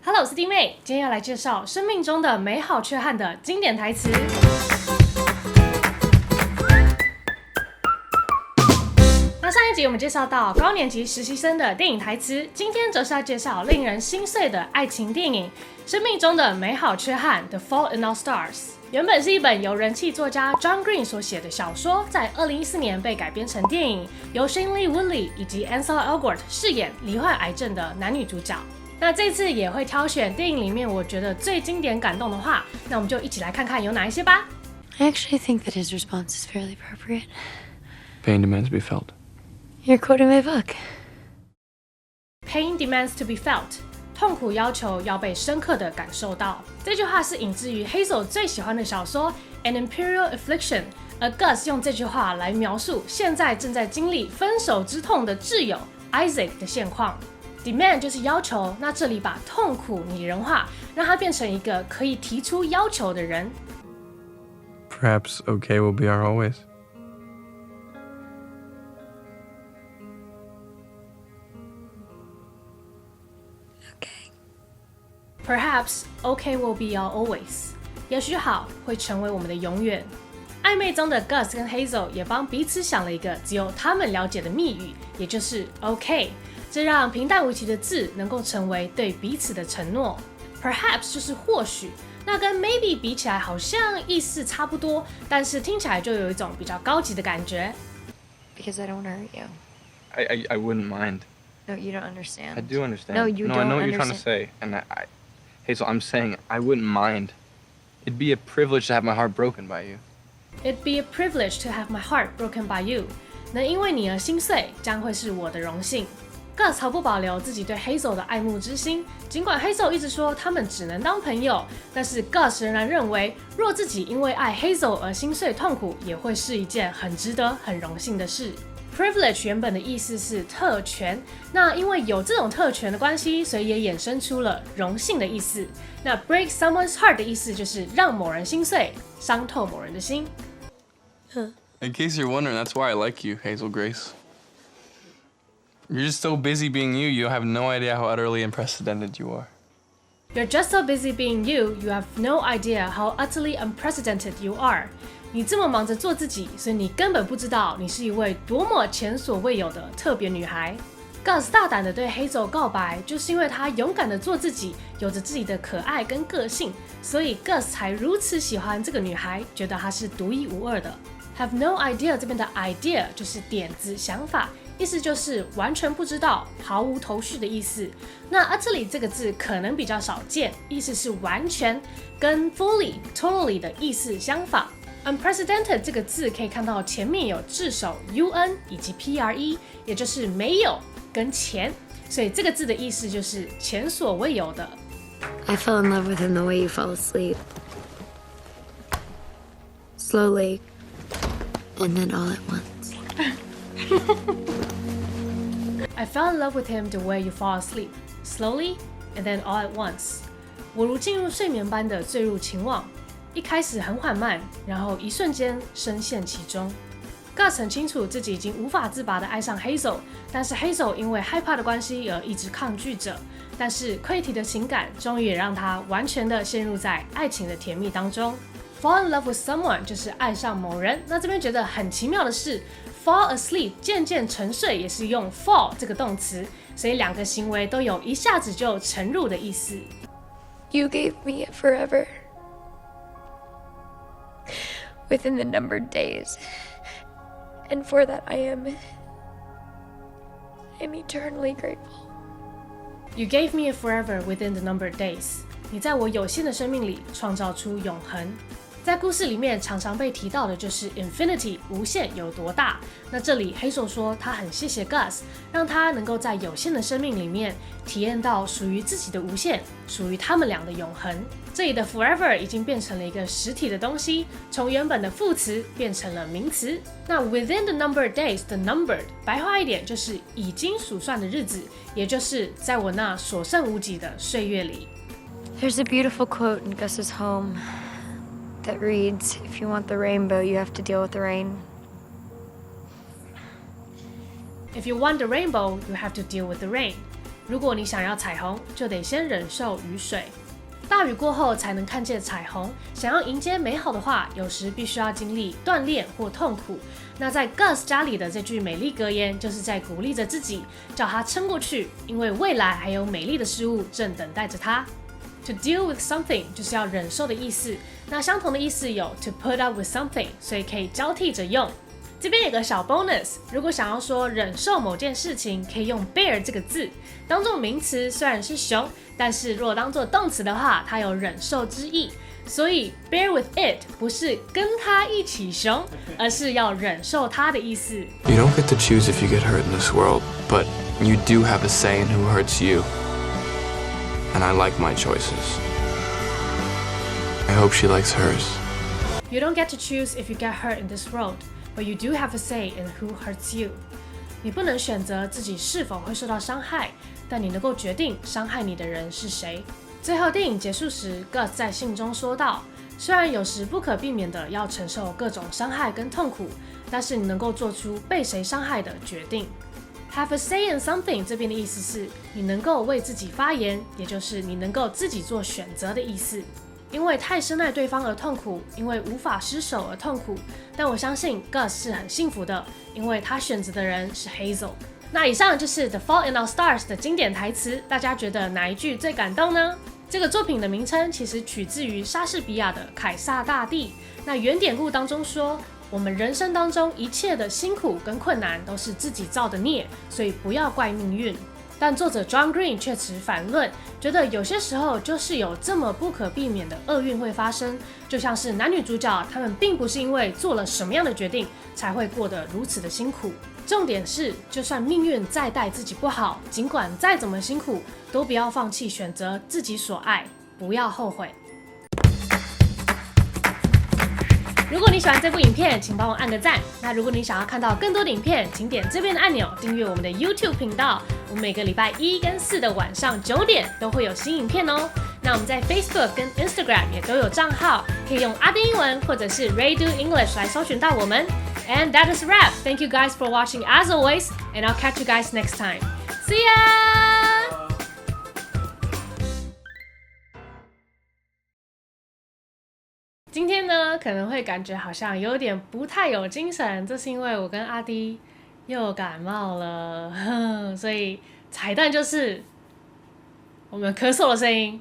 Hello， 我是弟妹，今天要来介绍《生命中的美好缺憾》的经典台词。那上一集我们介绍到高年级实习生的电影台词，今天则是要介绍令人心碎的爱情电影《生命中的美好缺憾》The Fault in Our Stars。原本是一本由人气作家 John Green 所写的小说，在2014年被改编成电影，由 Shailene Woodley 以及 Ansel Elgort 饰演罹患癌症的男女主角。那这次也会挑选电影里面我觉得最经典感动的话，那我们就一起来看看有哪一些吧。I actually think that his response is fairly appropriate. Pain demands to be felt. You're quoting my book. Pain demands to be felt. 痛苦要求要被深刻地感受到。这句话是引自于 Hazel 最喜欢的小说 An Imperial Affliction， 而 Gus 用这句话来描述现在正在经历分手之痛的挚友 Isaac 的现况。Demand 就是要求，那这里把痛苦拟人化，让它变成一个可以提出要求的人。Perhaps okay will be our always. Okay. Perhaps okay will be our always. 也许好会成为我们的永远。暧昧中的 Gus 跟 Hazel 也帮彼此想了一个只有他们了解的密语，也就是 OK。这让平淡无奇的字能够成为对彼此的承诺。Perhaps 就是或许，那跟 maybe 比起来好像意思差不多，但是听起来就有一种比较高级的感觉。Because I don't hurt you. I wouldn't mind. No, you don't understand. I do understand. No, you don't I know what understand. you're trying to say. And Hazel, I'm saying I wouldn't mind. It'd be a privilege to have my heart broken by you. It'd be a privilege to have my heart broken by you. 能因为你而心碎，将会是我的荣幸。Gus 毫不保留自己对 Hazel 的爱慕之心，尽管 Hazel 一直说他们只能当朋友，但是 Gus 仍然认为，若自己因为爱 Hazel 而心碎痛苦，也会是一件很值得、很荣幸的事。Privilege 原本的意思是特权，那因为有这种特权的关系，所以也衍生出了荣幸的意思。那 break someone's heart 的意思就是让某人心碎，伤透某人的心。In case you're wondering, that's why I like you, Hazel Grace. You're just so busy being you, you have no idea how utterly unprecedented you are. You're just so busy being you, you have no idea how utterly unprecedented you are. 你这么忙着做自己，所以你根本不知道你是一位多么前所未有的特别女孩。Gus 大胆地对 Hazel 告白，就是因为她勇敢地做自己，有着自己的可爱跟个性，所以 Gus 才如此喜欢这个女孩，觉得她是独一无二的。Have no idea 这边的 idea 就是点子、想法，意思就是完全不知道、毫无头绪的意思。那 utterly 这个字可能比较少见，意思是完全，跟 fully、totally 的意思相仿。Unprecedented 这个字可以看到前面有字首 un 以及 pre， 也就是没有跟前，所以这个字的意思就是前所未有的。I fell in love with him the way you fall asleep. Slowly, and then all at once. I fell in love with him the way you fall asleep, slowly, and then all at once. 我如进入睡眠般的坠入情网，一开始很缓慢，然后一瞬间深陷其中。Gus 很清楚自己已经无法自拔地爱上 Hazel， 但是 Hazel 因为害怕的关系而一直抗拒着。但是溃堤的情感终于也让他完全地陷入在爱情的甜蜜当中。Fall in love with someone 就是爱上某人。那这边觉得很奇妙的是 ，fall asleep 渐渐沉睡也是用 fall 这个动词，所以两个行为都有一下子就沉入的意思。You gave me a forever. Within the numbered days. And for that I'm eternally grateful. You gave me a forever within the numbered days. 你在我有限的生命里创造出永恒。在故事里面常常被提到的就是 infinity 无限有多大。那这里 Hazel 说他很谢谢 Gus， 让他能够在有限的生命里面体验到属于自己的无限，属于他们俩的永恒。这里的 forever 已经变成了一个实体的东西，从原本的副词变成了名词。那 within the numbered days 的 numbered 白话一点就是已经数算的日子，也就是在我那所剩无几的岁月里。There's a beautiful quote in Gus's home that reads, "If you want the rainbow, you have to deal with the rain." If you want the rainbow, you have to deal with the rain. 如果你想要彩虹，就得先忍受雨水。大雨过后才能看见彩虹。想要迎接美好的话，有时必须要经历锻炼或痛苦。那在 Gus 家里的这句美丽格言，就是在鼓励着自己，叫他撑过去，因为未来还有美丽的事物正等待着他。To deal with something 就是要忍受的意思。那相同的意思有 to put up with something， 所以可以交替着用。这边有个小 bonus， 如果想要说忍受某件事情，可以用 bear 这个字当做名词，虽然是熊，但是如果当做动词的话，它有忍受之意。所以 bear with it 不是跟它一起熊，而是要忍受它的意思。You don't get to choose if you get hurt in this world, but you do have a say in who hurts you. And I like my choices. I hope she likes hers. You don't get to choose if you get hurt in this world, but you do have a say in who hurts you. 你不能选择自己是否会受到伤害，但你能够决定伤害你的人是谁。最后电影结束时 ，Gus 在信中说道：“虽然有时不可避免的要承受各种伤害跟痛苦，但是你能够做出被谁伤害的决定。” Have a say in something 这边的意思是你能够为自己发言，也就是你能够自己做选择的意思。因为太深爱对方而痛苦，因为无法失手而痛苦，但我相信 Gus 是很幸福的，因为他选择的人是 Hazel。那以上就是《The Fault in Our Stars》的经典台词，大家觉得哪一句最感动呢？这个作品的名称其实取自于莎士比亚的《凯撒大帝》。那原典故当中说，我们人生当中一切的辛苦跟困难都是自己造的孽，所以不要怪命运。但作者 John Green 却持反论，觉得有些时候就是有这么不可避免的厄运会发生，就像是男女主角他们并不是因为做了什么样的决定才会过得如此的辛苦。重点是，就算命运再待自己不好，尽管再怎么辛苦，都不要放弃选择自己所爱，不要后悔。如果你喜欢这部影片，请帮我按个赞。那如果你想要看到更多的影片，请点这边的按钮，订阅我们的 YouTube 频道。我们每个礼拜1跟4的晚上9点都会有新影片哦。那我们在 Facebook 跟 Instagram 也都有账号，可以用阿丁英文或者是 Radu English 来搜寻到我们。And that is a wrap. Thank you guys for watching as always, and I'll catch you guys next time. See ya! 今天呢，可能会感觉好像有点不太有精神，这是因为我跟阿滴又感冒了，所以彩蛋就是我们咳嗽的声音。